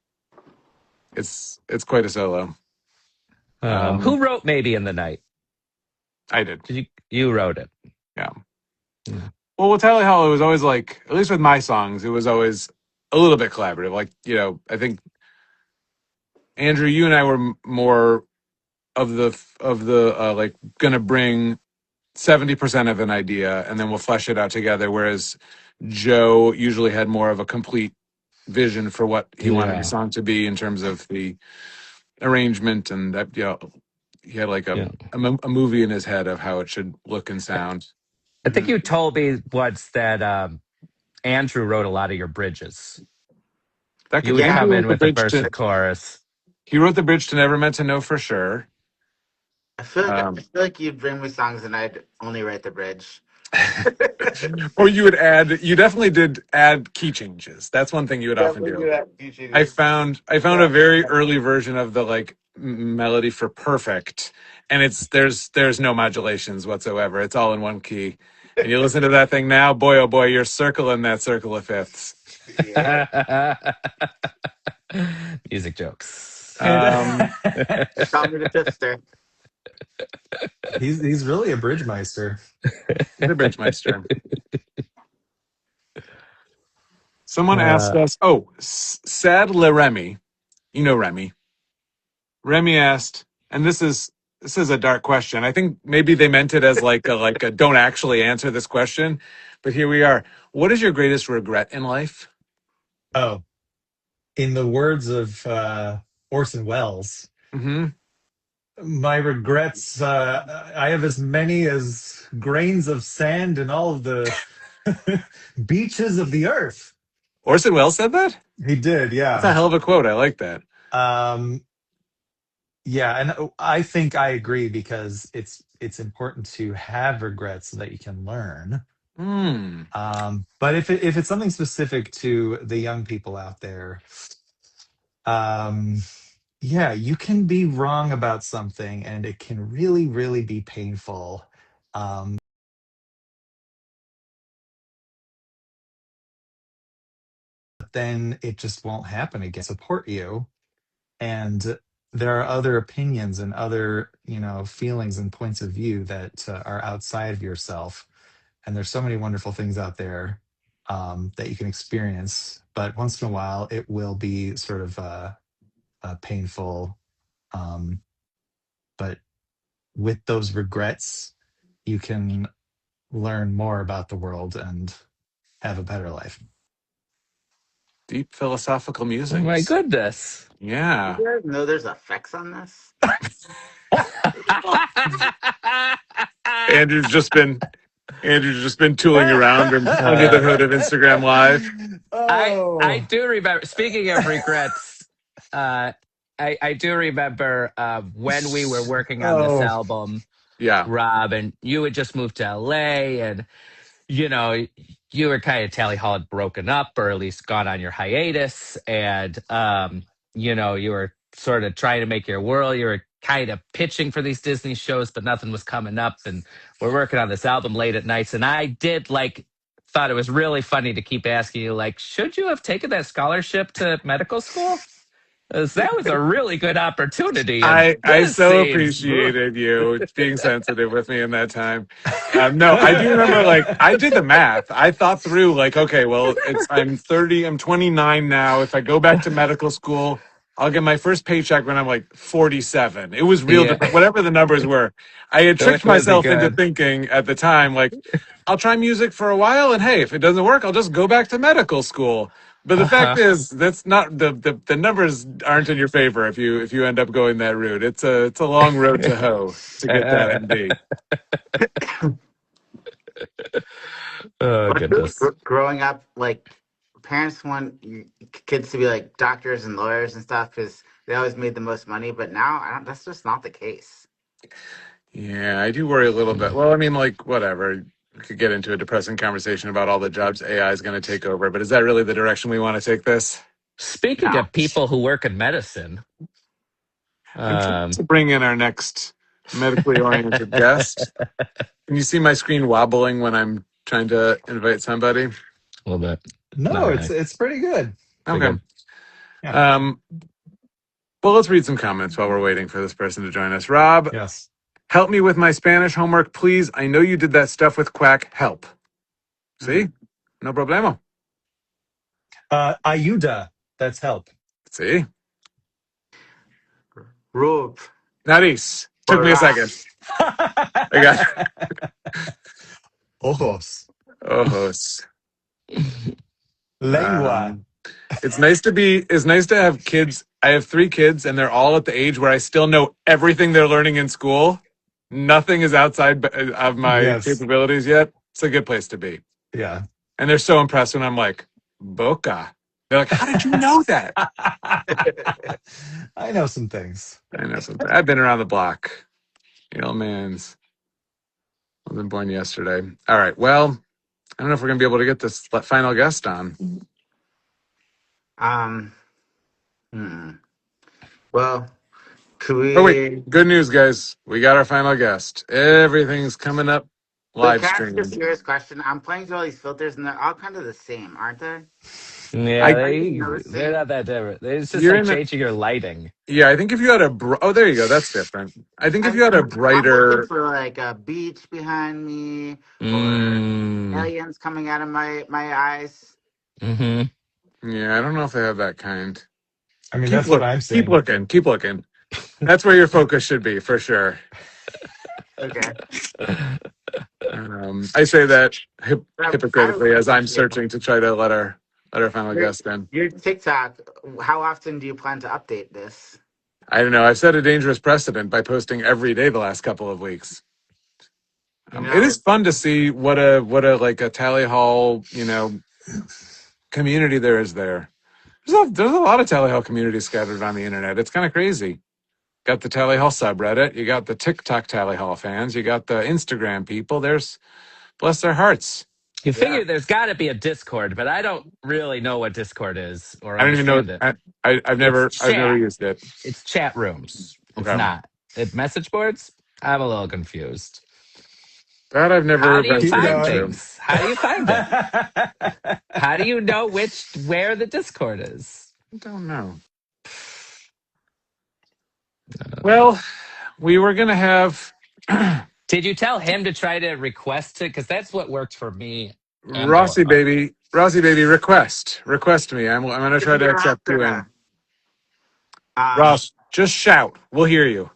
it's quite a solo. Who wrote Maybe in the Night? I did. You wrote it? Yeah. Yeah. Well, with Tally Hall, it was always like, at least with my songs, it was always a little bit collaborative. Like, I think Andrew, you and I were more of the like gonna bring 70% of an idea and then we'll flesh it out together. Whereas Joe usually had more of a complete vision for what he wanted the Yeah. song to be in terms of the arrangement and that, he had like Yeah. a movie in his head of how it should look and sound. I think Mhm. you told me once that Andrew wrote a lot of your bridges. That You could would Yeah, come Andrew wrote in the with the bridge verse to and chorus. he wrote the bridge to Never Meant to Know for sure. I feel like you bring me songs and I'd only write the bridge. Or you definitely did add key changes. That's one thing you would often Definitely do. do that. I found a Yeah. very early version of the like melody for Perfect, and there's no modulations whatsoever. It's all in one key. And you listen to that thing now, boy oh boy, you're circling that circle of fifths. Yeah. Music jokes. And Um, Call me the tipster. he's really a bridge meister. the Bridgemeister. Someone asked Uh, us, Sad Le Remy, you know Remy. Remy asked, and this is a dark question. I think maybe they meant it as like a don't actually answer this question, but here we are. What is your greatest regret in life? Oh, in the words of Orson Welles, Hmm. my regrets, I have as many as grains of sand in all of the beaches of the earth. Orson Welles said that? He did, That's a yeah. hell of a quote. I like that. Um, Yeah, and I think I agree because it's important to have regrets so that you can learn. Hmm. But if it's something specific to the young people out there, um, yeah, you can be wrong about something, and it can really, really be painful. Um, but then it just won't happen again. Support you, and there are other opinions and other feelings and points of view that are outside of yourself, and there's so many wonderful things out there that you can experience, but once in a while it will be sort of painful, um, but with those regrets you can learn more about the world and have a better life. Deep philosophical Oh my musings. goodness. You Yeah. guys know there's effects on this? Andrew's just been tooling around and under the Uh, hood of Instagram Live. I Oh, do remember. Speaking of regrets, uh, I do remember when we were working on this oh, album, Yeah. Rob, and you had just moved to LA, and you know, you were kind of Tally Hall had broken up, or at least gone on your hiatus, and you were sort of trying to make your world. You were kind of pitching for these Disney shows, but nothing was coming up. And we're working on this album late at nights, and I did thought it was really funny to keep asking you, like, should you have taken that scholarship to medical school? 'Cause that was a really good opportunity, and I this so seems. appreciated you being sensitive with me in that time. No, I do remember, like, I did the math. I thought through, like, okay, well, I'm 30, I'm 29 now. If I go back to medical school, I'll get my first paycheck when I'm like 47. It was real, Yeah, whatever the numbers were. I had tricked it wasn't myself into good. thinking at the time, like, I'll try music for a while, and hey, if it doesn't work, I'll just go back to medical school. But the fact Uh-huh. is, that's not the numbers aren't in your favor if you end up going that route. It's a long road to hoe to get that MD. Oh But goodness. growing up, like parents want kids to be like doctors and lawyers and stuff because they always made the most money. But now that's just not the case. Yeah, I do worry a little bit. Well, I mean, like, whatever. We could get into a depressing conversation about all the jobs AI is going to take over, but is that really the direction we want to take this? Speaking No. of people who work in medicine, I'm trying um, to bring in our next medically oriented guest. Can you see my screen wobbling when I'm trying to invite somebody? a little bit, not no, it's really. it's pretty good. Pretty Okay. good. Yeah. Um, well, let's read some comments while we're waiting for this person to join us. Rob, Yes. help me with my Spanish homework, please. I know you did that stuff with Quack. Help. See? Mm. No problemo. Ayuda. That's help. See? Rube Nariz. Took or me a Rob. second. I got Ojos. ojos. Lengua. It's nice to have kids. I have 3 kids and they're all at the age where I still know everything they're learning in school. Nothing is outside of my Yes. capabilities yet. It's a good place to be. Yeah. And they're so impressed when I'm like, Boca. They're like, how did you know that? I know some things. I know something. I've been around the block. You know, man's wasn't born yesterday. All right. Well, I don't know if we're gonna be able to get this final guest on. um. Hmm. Well, could Oh wait, we? good news, guys. We got our final guest. Everything's coming up So live can I ask you a stream. serious question? I'm playing through all these filters, and they're all kind of the same, aren't they? Yeah, I Are you they're noticing? not that different. It's just you're like in the changing your lighting. yeah. I think if you had oh, there you go. That's different. I think if you had a I'm looking brighter for like a beach behind me or Mm, aliens coming out of my eyes. mm-hmm. yeah. I don't know if they have that kind. I mean, that's what I'm Keep seeing. looking, keep looking. That's where your focus should be for sure. Okay. I say that I hypocritically would as I'm appreciate searching to try to let our final your guest in. your TikTok. How often do you plan to update this? I don't know. I've set a dangerous precedent by posting every day the last couple of weeks. You It know, is fun to see what a like a tally hall community there is there. There's a lot of tally hall communities scattered around the internet. It's kind of crazy. got the Tally Hall subreddit, you got the TikTok Tally Hall fans, you got the Instagram people. There's bless their hearts. You Yeah. figure there's got to be a Discord, but I don't really know what Discord is or I don't even know. understand it. I've It's never chat. used it. It's chat rooms. It's Okay, not. Message boards? I'm a little confused. that I've How never do you ventured find into. things? How do you find it? How do you know where the Discord is? I don't know. Well, we were gonna have Did you tell him to try to request it? Because that's what worked for me and Rossi baby, request me. I'm gonna If try you to don't have accept you in. to, um, Ross, just shout. We'll hear you.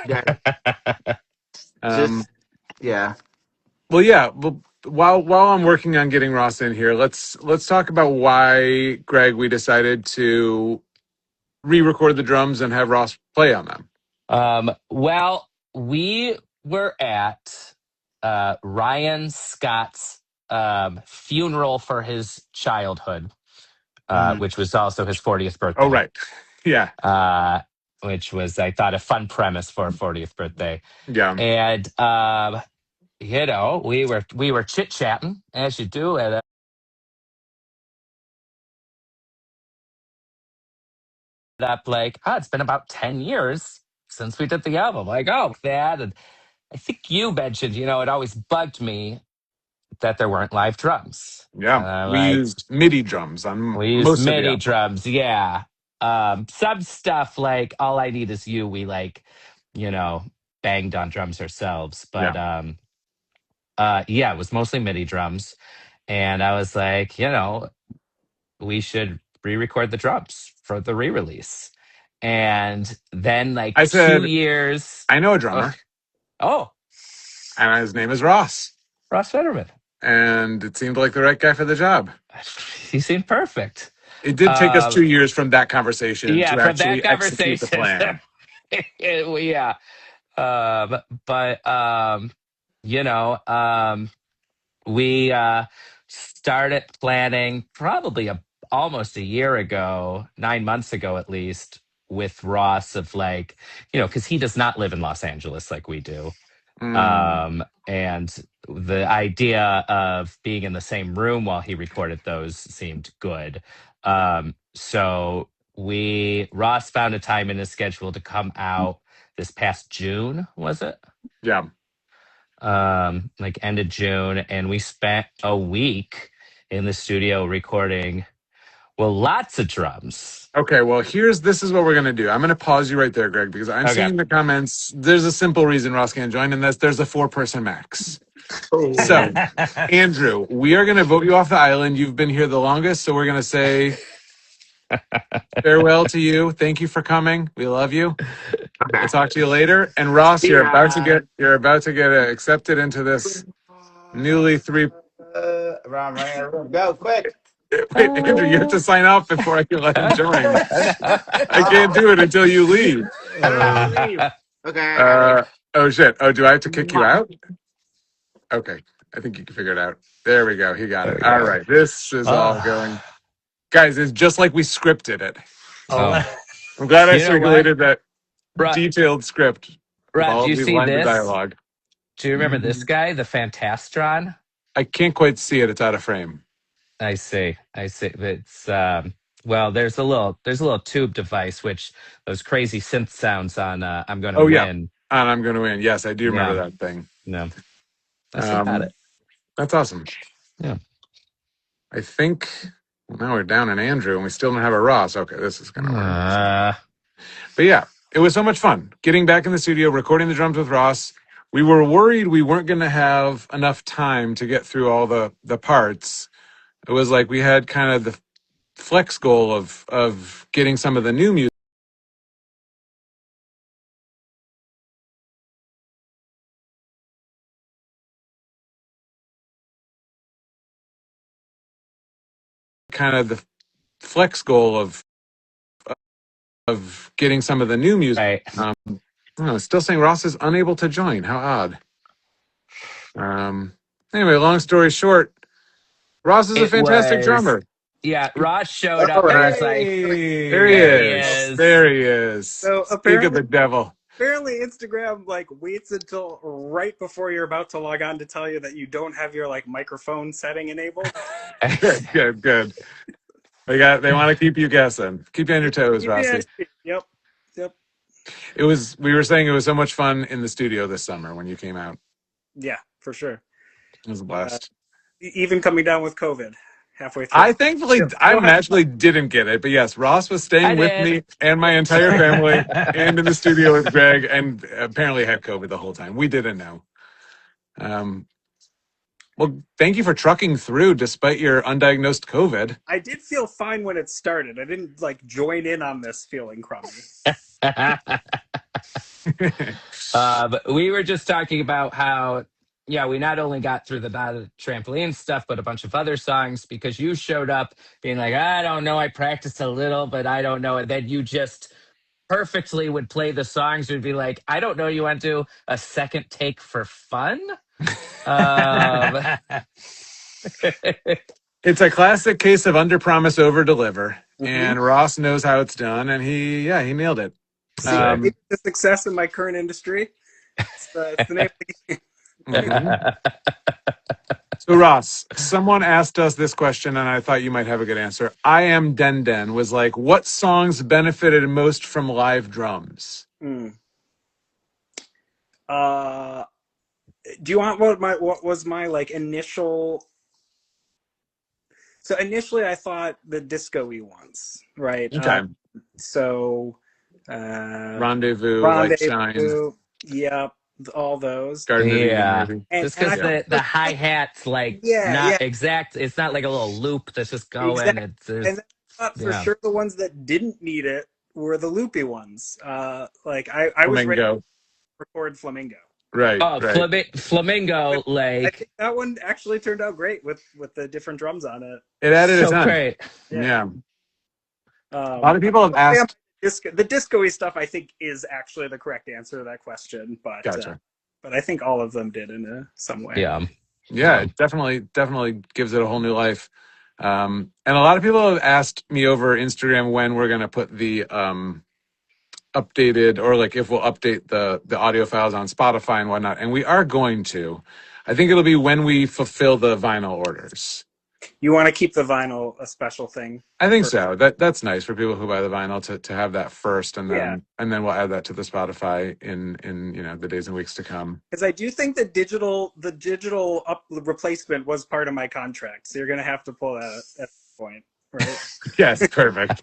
yeah, Um, just yeah. well, yeah. Well, while I'm working on getting Ross in here, let's talk about why, Greg, we decided to re-record the drums and have Ross play on them. Well, we were at Ryan Scott's funeral for his childhood, Mhm. which was also his 40th Oh, birthday. right. Yeah. Which was, I thought, a fun premise for a 40th birthday. Yeah. And we were chit chatting as you do at up like, oh, it's been about 10 years since we did the album. Like, oh, that. And I think you mentioned, it always bugged me that there weren't live drums. Yeah. And I'm We like, used MIDI drums on we use most of the MIDI album. drums, yeah. Some stuff like All I Need Is You, we you know, banged on drums ourselves. Yeah. But yeah, it was mostly MIDI drums. And I was like, we should re-record the drums for the re-release. And then like I 2 said, years. I know a Oh, drummer, oh, and his name is Ross. Ross Fetterman. And it seemed like the right guy for the job. He seemed perfect. It did take us Um, 2 years from that conversation yeah, to from that actually execute the conversation. plan. Yeah. But you know, we started planning probably almost a year ago, 9 months ago at least, with Ross of like, because he does not live in Los Angeles like we do. Mm, And the idea of being in the same room while he recorded those seemed good. So Ross found a time in his schedule to come out this past June, was it? yeah. Like end of June, and we spent a week in the studio recording, well, lots of drums. Okay, well, this is what we're gonna do. I'm gonna pause you right there, Greg, because I'm Okay. seeing the comments. There's a simple reason Ross can't join in this. There's a 4-person max. So, Oh, Andrew, we are gonna vote you off the island. You've been here the longest, so we're gonna say farewell to you. Thank you for coming. We love you. okay. We'll talk to you later. And Ross, See ya. you're about to get accepted into this newly three. Ron, running out of room. Go quick. Wait, Andrew, you have to sign off before I can let him join. I can't Oh, do it until you leave. I don't know how to leave. Okay, I got it. Oh shit. Oh, do I have to kick you Mwah. out? Okay. I think you can figure it out. There we go. He got There it. we All go. right. This is all going. Guys, it's just like we scripted it. Oh, I'm glad I you know what? circulated that Rod, detailed script with Rod, all do of you these see lines of this? dialogue. Do you remember this guy, the Fantastron? I can't quite see it. It's out of frame. I see. I see. It's well, there's a little tube device, which those crazy synth sounds on I'm Gonna Oh yeah. Win. And I'm going to win. Yes, I do remember Yeah. that thing. No. That's about it. That's awesome. Yeah. I think now we're down in Andrew and we still don't have a Ross. Okay, this is going to work. But yeah, it was so much fun getting back in the studio, recording the drums with Ross. We were worried we weren't going to have enough time to get through all the parts. It was like we had kind of the flex goal of getting some of the new music kind of the flex goal of getting some of the new music. Right. Oh, it's still saying Ross is unable to join. How odd. Anyway, long story short, Ross is a It fantastic was drummer. Yeah, Ross showed All up and right. was like, There he "There he Hey. is. is." There he is. So Speak of the devil. apparently Instagram like waits until right before you're about to log on to tell you that you don't have your like microphone setting enabled. Good. They want to keep you guessing. Keep you on your toes, Rossi. Yep. We were saying it was so much fun in the studio this summer when you came out. Yeah, for sure. It was a blast. Even coming down with COVID halfway through. I thankfully, I Still have magically didn't get it, but yes, Ross was I staying with did. me and my entire family and in the studio with Greg, and apparently had COVID the whole time. We didn't know. Well, thank you for trucking through despite your undiagnosed COVID. I did feel fine when it started. I didn't like join in on this feeling crummy. But we were just talking about how, yeah, we not only got through the bad trampoline stuff, but a bunch of other songs because you showed up being like, I don't know, I practiced a little, but I don't know. And then you just perfectly would play the songs. You'd be like, I don't know, you went to a second take for fun? It's a classic case of under promise, over deliver, Mhm. and Ross knows how it's done, and he nailed it. The success in my current industry. It's the name of the game. Mhm. So Ross, someone asked us this question, and I thought you might have a good answer. I am Den was like, what songs benefited most from live drums? Do you want what was my like initial? So initially, I thought the disco-y ones, right? Okay. Rendezvous, Light Shine, yep, all those. Garden of Eden, Yeah, maybe. just because the hi hat's like not exact. It's not like a little loop that's just going. Exactly. And I thought for sure the ones that didn't need it were the loopy ones. Like I was ready to record Flamingo. Right. Oh, right. Flamingo, like I think that one actually turned out great with the different drums on it. It added so a ton. Great. Yeah. A lot of people have asked. The disco-y stuff, I think, is actually the correct answer to that question. But Gotcha. But I think all of them did in some way. Yeah, it definitely gives it a whole new life. And a lot of people have asked me over Instagram when we're going to put the updated, or like if we'll update the audio files on Spotify and whatnot. And we are going to. I think it'll be when we fulfill the vinyl orders. You want to keep the vinyl a special thing? I think so. That's nice for people who buy the vinyl to have that first, and then we'll add that to the Spotify in the days and weeks to come. Because I do think the digital replacement was part of my contract, so you're going to have to pull that at that point, right? Yes, perfect.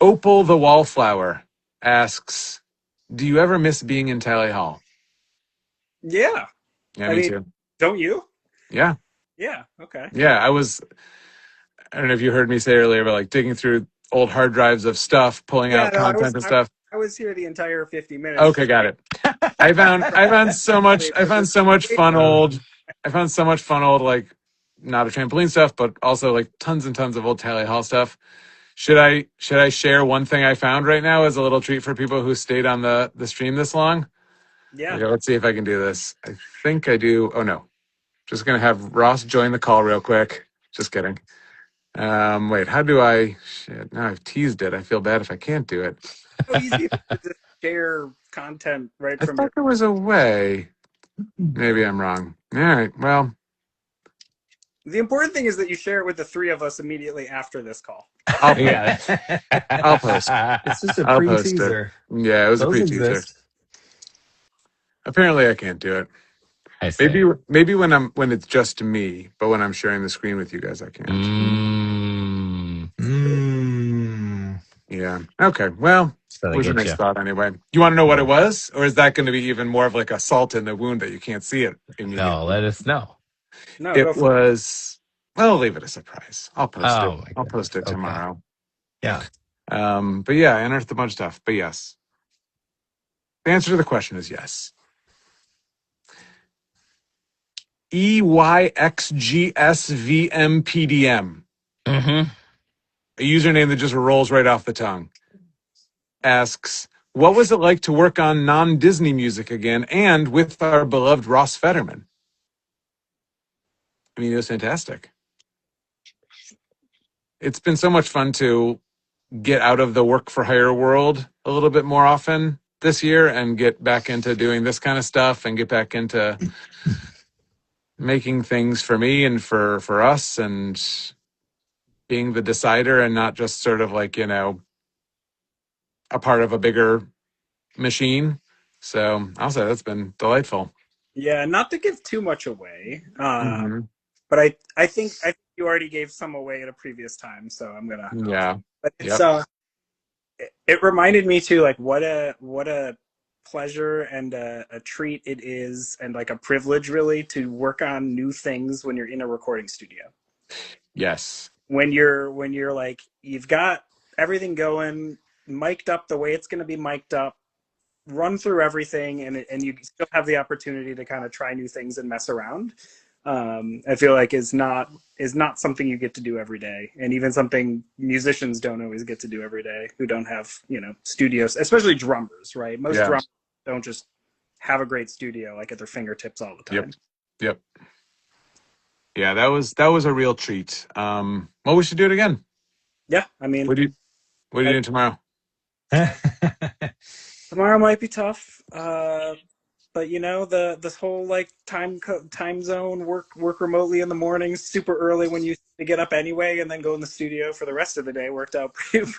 Opal the Wallflower asks, do you ever miss being in Tally Hall? Yeah. Yeah, me too. Don't you? Yeah. Yeah. Okay. Yeah, I don't know if you heard me say earlier, but like digging through old hard drives of stuff, pulling out content and stuff. I was here the entire 50 minutes. Okay, got it. I found so much fun old like not a trampoline stuff, but also like tons and tons of old Tally Hall stuff. Should I share one thing I found right now as a little treat for people who stayed on the stream this long? Yeah. Okay, let's see if I can do this. I think I do. Oh no. Just gonna have Ross join the call real quick. Just kidding. Wait, how do I shit, now I've teased it. I feel bad if I can't do it. So easy to just share content right from I thought there was a way. Maybe I'm wrong. All right, well. The important thing is that you share it with the three of us immediately after this call. I'll post. It's just a pre-teaser. Yeah, it was a pre-teaser. Apparently, I can't do it. Maybe when it's just me, but when I'm sharing the screen with you guys, I can't. Yeah. Okay. Well, was your next thought anyway? You want to know what it was, or is that going to be even more of like a salt in the wound that you can't see it immediately? No, let us know. No, it was. Well, I'll leave it a surprise. I'll post it. I'll post it tomorrow. Yeah. But yeah, I unearthed a bunch of stuff. But yes, the answer to the question is yes. EYXGSVMPDM. Mm-hmm. A username that just rolls right off the tongue. Asks, what was it like to work on non-Disney music again and with our beloved Ross Fetterman? I mean, it was fantastic. It's been so much fun to get out of the work for hire world a little bit more often this year and get back into doing this kind of stuff and get back into making things for me and for us and being the decider and not just sort of like, a part of a bigger machine. So I'll say that's been delightful. Yeah, not to give too much away, Hmm. but I think you already gave some away at a previous time, so I'm gonna. Yeah. But it's Yep. it reminded me too, like what a pleasure and a treat it is, and like a privilege really to work on new things when you're in a recording studio. Yes. When you're like you've got everything going, mic'd up the way it's going to be mic'd up, run through everything, and you still have the opportunity to kind of try new things and mess around. I feel like is not something you get to do every day, and even something musicians don't always get to do every day who don't have studios, especially drummers, right? Most Yeah. drummers don't just have a great studio like at their fingertips all the time. Yep. Yeah, that was a real treat. Well, we should do it again. Yeah, I mean, What are you doing tomorrow? tomorrow might be tough, but this whole like time zone work remotely in the mornings, super early when you get up anyway, and then go in the studio for the rest of the day worked out pretty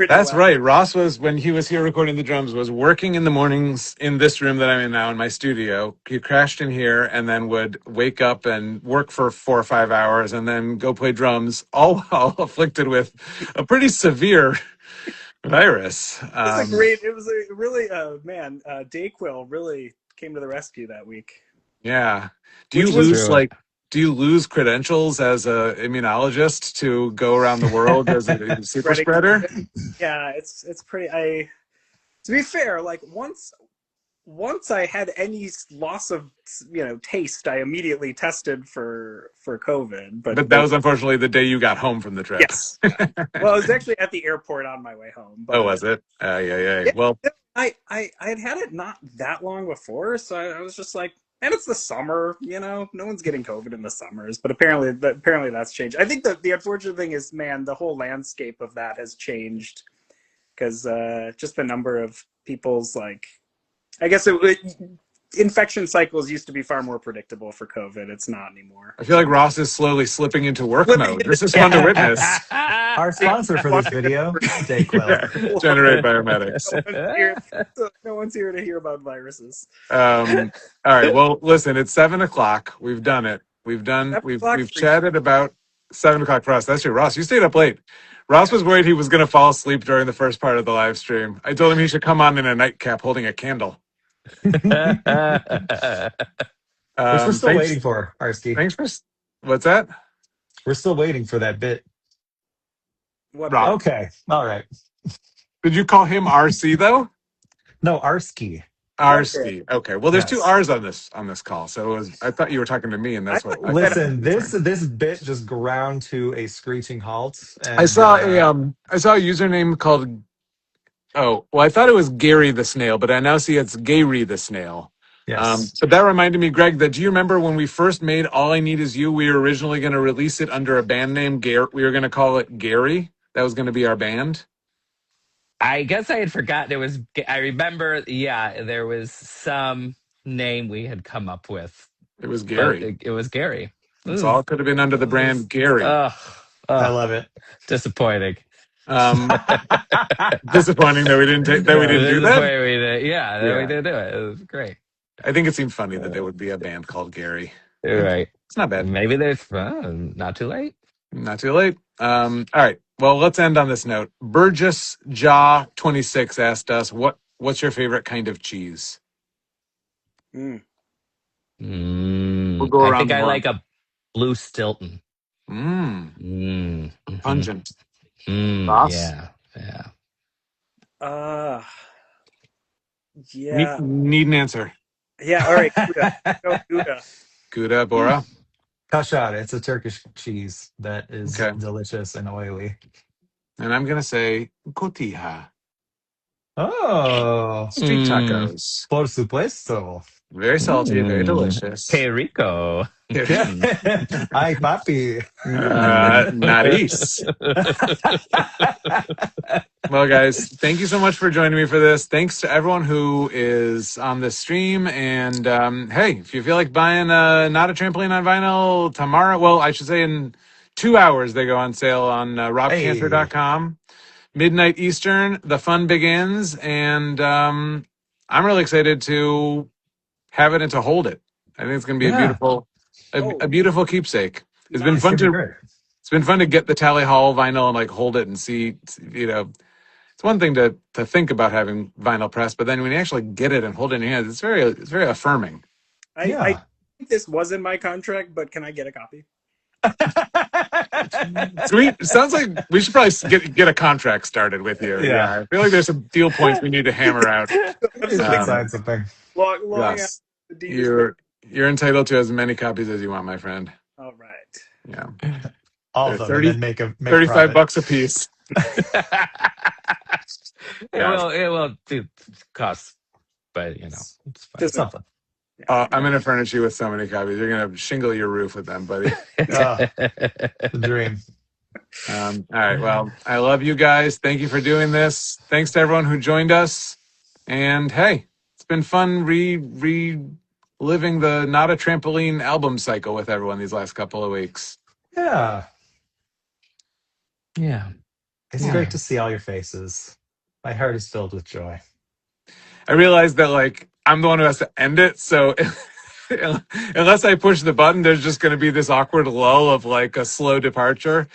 That's well. right. Ross was, when he was here recording the drums, was working in the mornings in this room that I'm in now in my studio. He crashed in here and then would wake up and work for 4 or 5 hours and then go play drums, all while afflicted with a pretty severe virus. It was a really Dayquil really came to the rescue that week. Yeah. Do you Which was lose True. do you lose credentials as a immunologist to go around the world as a super spreading. spreader? Yeah, it's pretty. To be fair, like once I had any loss of taste, I immediately tested for COVID. But that was unfortunately the day you got home from the trip. Yes. Well, I was actually at the airport on my way home. But Oh, was it? Yeah. Well, I had it not that long before, so I was just like, and it's the summer, no one's getting COVID in the summers. But apparently that's changed. I think that the unfortunate thing is, man, the whole landscape of that has changed because just the number of people's I guess infection cycles used to be far more predictable for COVID. It's not anymore. I feel like Ross is slowly slipping into work mode. This is fun to witness. Our sponsor for this video, Dayquil. Generate biomedics. No one's here to hear about viruses. All right. Well, listen, it's 7:00. We've done it. We've chatted about 7:00 for us. That's true. Ross, you stayed up late. Ross was worried he was going to fall asleep during the first part of the live stream. I told him he should come on in a nightcap holding a candle. Which we're still waiting for, Arsky. Thanks for what's that? We're still waiting for that bit. What? Rob. Okay, all right. Did you call him RC though? No, Arsky. RC. Okay. Well, there's Yes. two R's on this call, so I thought you were talking to me, and that's what. Listen, this bit just ground to a screeching halt. And, I saw a username called. Oh, well, I thought it was Gary the Snail, but I now see it's Gary the Snail. yes. But that reminded me, Greg, that do you remember when we first made All I Need Is You? We were originally going to release it under a band name. We were going to call it Gary. That was going to be our band. I guess I had forgotten it was. I remember, yeah, there was some name we had come up with. It was But Gary. it was Gary. It's all could have been under the brand Gary. I love it. Disappointing. Disappointing that we didn't do that. We didn't We didn't do it. It was great. I think it seemed funny that there would be a band called Gary. Right. It's not bad. Maybe there's not too late. Not too late. All right. Well, let's end on this note. Burgess Jaw 26 asked us, what's your favorite kind of cheese? We'll go around I think the I horn. like a blue Stilton. Pungent. Ross? Yeah. Yeah. Need an answer. Yeah. All right. Gouda. Gouda, Bora. Kashar. It's a Turkish cheese that is delicious and oily. And I'm gonna say cotija. Oh, street tacos. Por supuesto. Very salty, very delicious. Que rico. Hi, papi. Nice. Well, guys, thank you so much for joining me for this. Thanks to everyone who is on this stream. And hey, if you feel like buying Not a Trampoline on vinyl tomorrow, well, I should say in 2 hours, they go on sale on Hey. robcantor.com. Midnight Eastern, the fun begins. And I'm really excited to have it and to hold it. I think it's going to be a Yeah, beautiful, Oh, a beautiful keepsake. It's been nice. it's fun gonna be to great. it's been fun to get the Tally Hall vinyl and like hold it and see, it's one thing to think about having vinyl press, but then when you actually get it and hold it in your hands, it's very affirming. I Yeah. think this was in my contract, but can I get a copy? Sweet. Sounds like we should probably get a contract started with you. Yeah. Yeah, I feel like there's some deal points we need to hammer out. Have You some should big sign something. long Yes, Adidas. you're entitled to as many copies as you want, my friend. All right. Yeah, All they're of them, and then make a 35 profit. bucks a piece. Yeah. It will do cost, but it's fine. Just Something. I'm going to furnish you with so many copies. You're going to shingle your roof with them, buddy. The dream. All right. Well, I love you guys. Thank you for doing this. Thanks to everyone who joined us. And hey, it's been fun reliving the Not a Trampoline album cycle with everyone these last couple of weeks. Yeah. Yeah. It's great to see all your faces. My heart is filled with joy. I realized that like I'm the one who has to end it, so unless I push the button, there's just going to be this awkward lull of like a slow departure.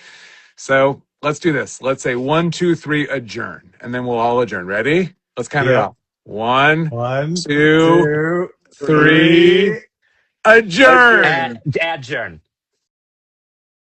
So let's do this. Let's say 1, 2, 3, adjourn, and then we'll all adjourn. Ready? Let's count it Yep. off. 1, 1, 2, 2, 3, 3. adjourn. Adjourn.